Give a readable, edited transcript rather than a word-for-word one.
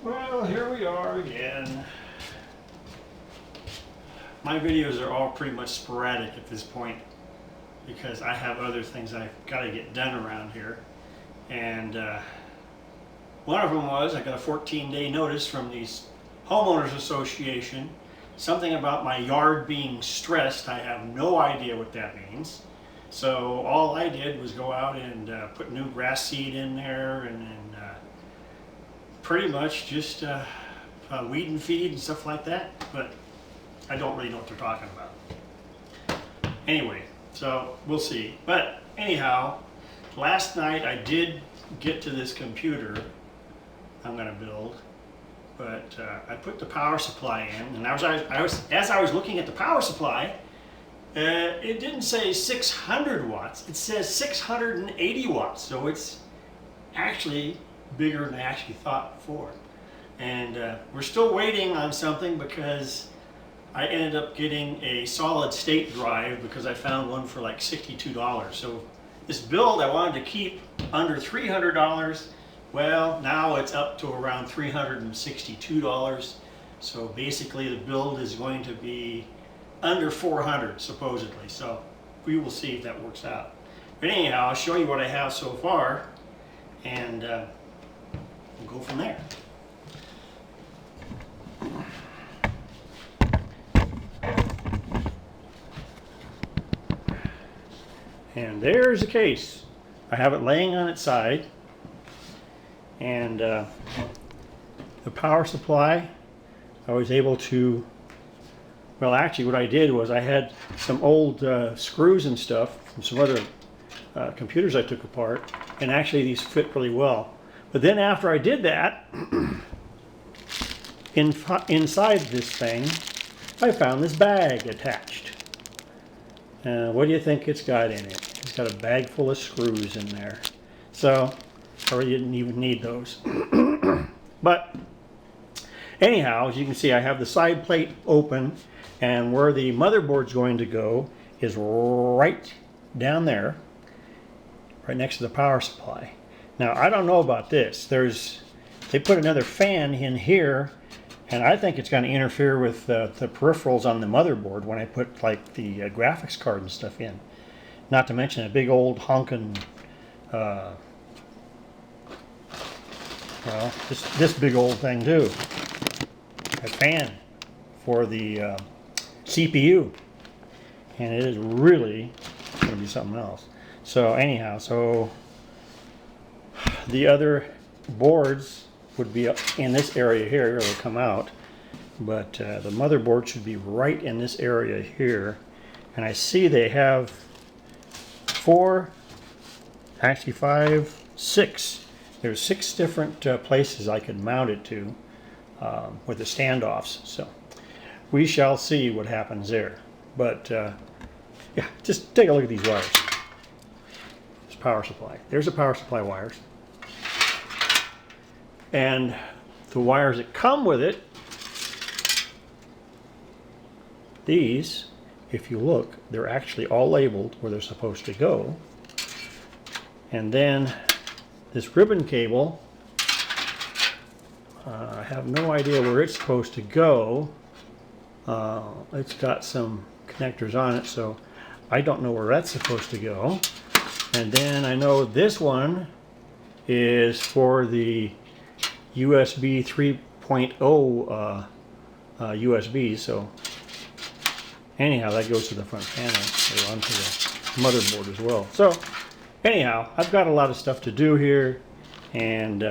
Well, here we are again. My videos are all pretty much sporadic at this point because I have other things I've got to get done around here. And one of them was I got a 14-day notice from the homeowners association, something about my yard being stressed. I have no idea what that means. So all I did was go out and put new grass seed in there and pretty much just weed and feed and stuff like that, but I don't really know what they're talking about. Anyway, so we'll see. But anyhow, last night I did get to this computer I'm going to build, but I put the power supply in, and as I was looking at the power supply, it didn't say 600 watts, it says 680 watts, so it's actually bigger than I actually thought before. And we're still waiting on something because I ended up getting a solid state drive because I found one for like $62. So this build I wanted to keep under $300. Well, now it's up to around $362. So basically the build is going to be under 400 supposedly. So we will see if that works out. But anyhow, I'll show you what I have so far, and we'll go from there. And there's the case. I have it laying on its side, and the power supply I was able to, well, actually what I did was I had some old screws and stuff from some other computers I took apart, and actually these fit really well. But then after I did that, inside this thing, I found this bag attached. What do you think it's got in it? It's got a bag full of screws in there. So, I really didn't even need those. But, anyhow, as you can see, I have the side plate open, and where the motherboard's going to go is right down there, right next to the power supply. Now, I don't know about this. They put another fan in here, and I think it's going to interfere with the peripherals on the motherboard when I put like the graphics card and stuff in. Not to mention a big old honkin', well, this big old thing too. A fan for the CPU, and it is really going to be something else. So anyhow, so the other boards would be up in this area here, it'll come out, but the motherboard should be right in this area here. And I see they have 4, actually 5, 6. There's 6 different places I could mount it to with the standoffs. So we shall see what happens there. But yeah, just take a look at these wires. This power supply. There's the power supply wires. And the wires that come with it, these, if you look, they're actually all labeled where they're supposed to go. And then this ribbon cable, I have no idea where it's supposed to go. It's got some connectors on it, so I don't know where that's supposed to go. And then I know this one is for the USB 3.0 USB, so anyhow, that goes to the front panel or onto the motherboard as well. So anyhow, I've got a lot of stuff to do here, and